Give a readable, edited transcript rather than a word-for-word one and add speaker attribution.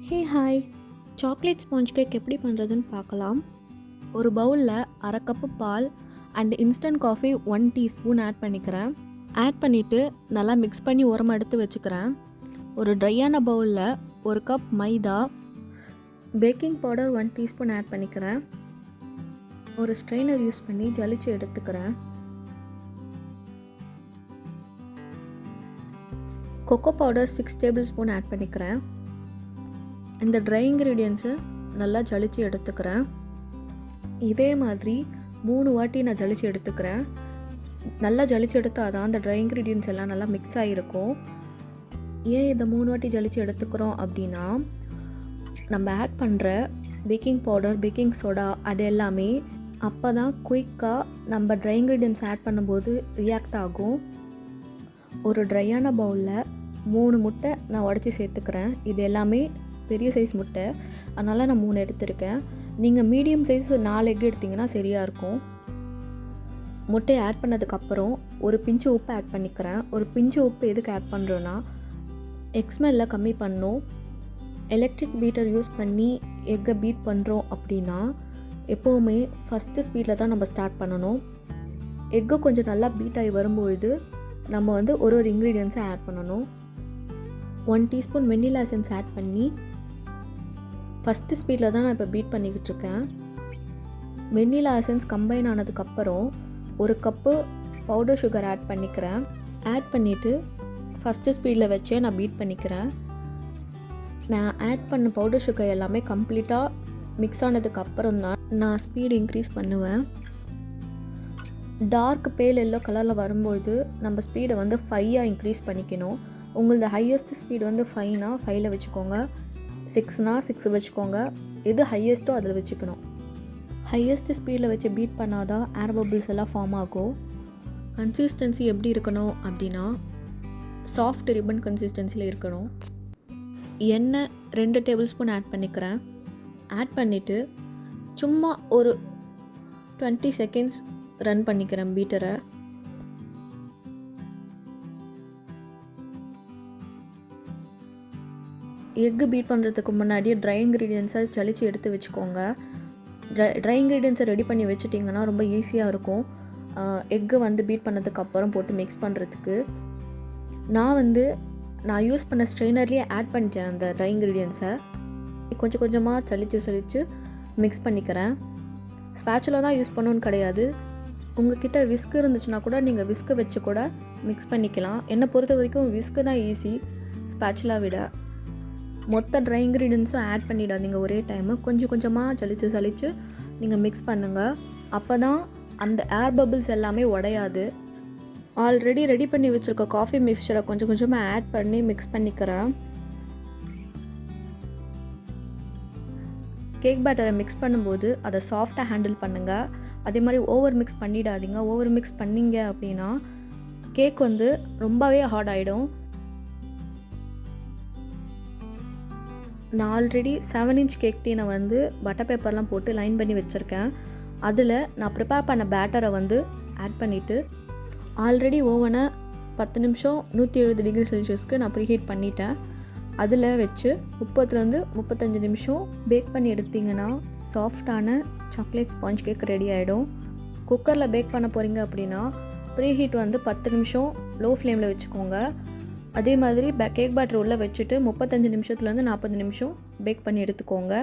Speaker 1: Hi, chocolate sponge cake எப்படி பண்ணுறதுன்னு பார்க்கலாம். ஒரு பவுலில் 1/2 கப்பு பால் and instant coffee 1 teaspoon add பண்ணிக்கிறேன். ஆட் பண்ணிவிட்டு நல்லா மிக்ஸ் பண்ணி ஓரமாக எடுத்து வச்சுக்கிறேன். ஒரு ட்ரையான பவுலில் 1 cup maida, baking powder 1 teaspoon add பண்ணிக்கிறேன். ஒரு ஸ்ட்ரெயினர் யூஸ் பண்ணி ஜலிச்சு எடுத்துக்கிறேன். Cocoa powder 6 tablespoon add பண்ணிக்கிறேன். இந்த ட்ரை இன்க்ரீடியன்ஸை நல்லா ஜலிச்சு எடுத்துக்கிறேன். இதே மாதிரி 3 வாட்டி நான் ஜலிச்சு எடுத்துக்கிறேன். நல்லா ஜலிச்சு எடுத்தால் தான் அந்த ட்ரை இன்க்ரீடியன்ஸ் எல்லாம் நல்லா மிக்ஸ் ஆகிருக்கும். ஏன் இதை 3 வாட்டி ஜலிச்சு எடுத்துக்கிறோம் அப்படின்னா, நம்ம ஆட் பண்ணுற பேக்கிங் பவுடர், பேக்கிங் சோடா அது எல்லாமே அப்போ தான் குயிக்காக நம்ம ட்ரை இன்க்ரீடியன்ஸ் ஆட் பண்ணும்போது ரியாக்ட் ஆகும். ஒரு ட்ரையான பவுலில் 3 முட்டை நான் உடச்சி சேர்த்துக்கிறேன். இது எல்லாமே பெரிய சைஸ் முட்டை, அதனால் நான் 3 எடுத்திருக்கேன். நீங்கள் மீடியம் சைஸ் 4 எக் எடுத்திங்கன்னா சரியாக இருக்கும். முட்டையை ஆட் பண்ணதுக்கப்புறம் ஒரு பிஞ்சு உப்பு ஆட் பண்ணிக்கிறேன். ஒரு பிஞ்சு உப்பு எதுக்கு ஆட் பண்ணுறோன்னா, எக் ஸ்மெல்லை கம்மி பண்ணும். எலக்ட்ரிக் பீட்டர் யூஸ் பண்ணி எக்கை பீட் பண்ணுறோம் அப்படின்னா எப்போவுமே ஃபஸ்ட்டு ஸ்பீடில் தான் நம்ம ஸ்டார்ட் பண்ணணும். எக்கு கொஞ்சம் நல்லா பீட் ஆகி வரும்பொழுது நம்ம ஒரு இன்க்ரீடியன்ஸை ஆட் பண்ணணும். 1 டீஸ்பூன் வெண்ணிலா எசன்ஸ் ஆட் பண்ணி ஃபஸ்ட்டு ஸ்பீடில் தான் நான் இப்போ பீட் பண்ணிக்கிட்டு இருக்கேன். வெண்ணிலா எசன்ஸ் கம்பைன் ஆனதுக்கப்புறம் 1 கப்பு பவுடர் சுகர் ஆட் பண்ணிக்கிறேன். ஆட் பண்ணிவிட்டு ஃபஸ்ட்டு ஸ்பீடில் வச்சே நான் பீட் பண்ணிக்கிறேன். நான் ஆட் பண்ண பவுடர் சுகர் எல்லாமே கம்ப்ளீட்டாக மிக்ஸ் ஆனதுக்கப்புறம் தான் நான் ஸ்பீடு இன்க்ரீஸ் பண்ணுவேன். டார்க் பேல் எல்லோ கலரில் வரும்பொழுது நம்ம ஸ்பீடை 5 இன்க்ரீஸ் பண்ணிக்கணும். உங்களது ஹையஸ்ட் ஸ்பீடு 5னா 5ல் வச்சுக்கோங்க, 6னா 6 வச்சுக்கோங்க. எது ஹையஸ்ட்டோ அதில் வச்சுக்கணும். ஹையஸ்ட் ஸ்பீடில் வச்சு பீட் பண்ணாதான் ஏர் பபிள்ஸ் எல்லாம் ஃபார்ம் ஆகும். கன்சிஸ்டன்சி எப்படி இருக்கணும் அப்படின்னா, சாஃப்ட் ரிப்பன் கன்சிஸ்டன்சியில் இருக்கணும். எண்ணெய் 2 டேபிள் ஸ்பூன் ஆட் பண்ணிக்கிறேன். ஆட் பண்ணிவிட்டு சும்மா ஒரு 20 செகண்ட்ஸ் ரன் பண்ணிக்கிறேன் பீட்டரை. எக்கு பீட் பண்ணுறதுக்கு முன்னாடியே ட்ரை இன்க்ரீடியன்ஸை ஜலிச்சு எடுத்து வச்சுக்கோங்க. ட்ரை இன்க்ரீடியன்ஸை ரெடி பண்ணி வச்சுட்டிங்கன்னா ரொம்ப ஈஸியாக இருக்கும் எக்கு பீட் பண்ணதுக்கப்புறம் போட்டு மிக்ஸ் பண்ணுறதுக்கு. நான் யூஸ் பண்ண ஸ்ட்ரெயினர்லேயே ஆட் பண்ணிட்டேன் அந்த ட்ரை இன்க்ரீடியன்ஸை. கொஞ்சம் கொஞ்சமாக சலிச்சு மிக்ஸ் பண்ணிக்கிறேன். ஸ்பேச்சுலா தான் யூஸ் பண்ணணுன்னு கிடையாது. உங்ககிட்ட விஸ்க் இருந்துச்சுன்னா கூட நீங்கள் விஸ்க்கை வச்சு கூட மிக்ஸ் பண்ணிக்கலாம். என்னை பொறுத்த வரைக்கும் விஸ்க்கு தான் ஈஸி ஸ்பேச்சுலா விட. மொத்த ட்ரை இன்க்ரீடியன்ஸும் ஆட் பண்ணிடாதீங்க ஒரே டைமு. கொஞ்சம் கொஞ்சமாக சலிச்சு நீங்கள் மிக்ஸ் பண்ணுங்கள். அப்போ தான் அந்த ஏர் பபிள்ஸ் எல்லாமே உடையாது. ஆல்ரெடி ரெடி பண்ணி வச்சுருக்க காஃபி மிக்ஸ்சரை கொஞ்சம் கொஞ்சமாக ஆட் பண்ணி மிக்ஸ் பண்ணிக்கிறேன். கேக் பேட்டரை மிக்ஸ் பண்ணும்போது அதை சாஃப்டாக ஹேண்டில் பண்ணுங்கள். அதே மாதிரி ஓவர் மிக்ஸ் பண்ணிடாதீங்க. ஓவர் மிக்ஸ் பண்ணிங்க அப்படின்னா கேக் ரொம்பவே ஹார்ட் ஆகிடும். நான் ஆல்ரெடி 7 இன்ச் கேக் டீனை பட்டர் பேப்பர்லாம் போட்டு லைன் பண்ணி வச்சுருக்கேன். அதில் நான் ப்ரிப்பேர் பண்ண பேட்டரை ஆட் பண்ணிவிட்டு ஆல்ரெடி ஓவனை 10 நிமிஷம் 170 டிகிரி செல்சியஸ்க்கு நான் ப்ரீஹீட் பண்ணிட்டேன். அதில் வச்சு 30 to 35 நிமிஷம் பேக் பண்ணி எடுத்திங்கன்னா சாஃப்டான சாக்லேட் ஸ்பாஞ்ச் கேக் ரெடி ஆகிடும். குக்கரில் பேக் பண்ண போகிறீங்க அப்படின்னா ப்ரீஹீட் 10 நிமிஷம் லோ ஃப்ளேமில் வச்சுக்கோங்க. அதே மாதிரி கேக் பேட்டர் உள்ளே வச்சுட்டு 35 நிமிஷத்துலேருந்து 40 நிமிஷம் பேக் பண்ணி எடுத்துக்கோங்க.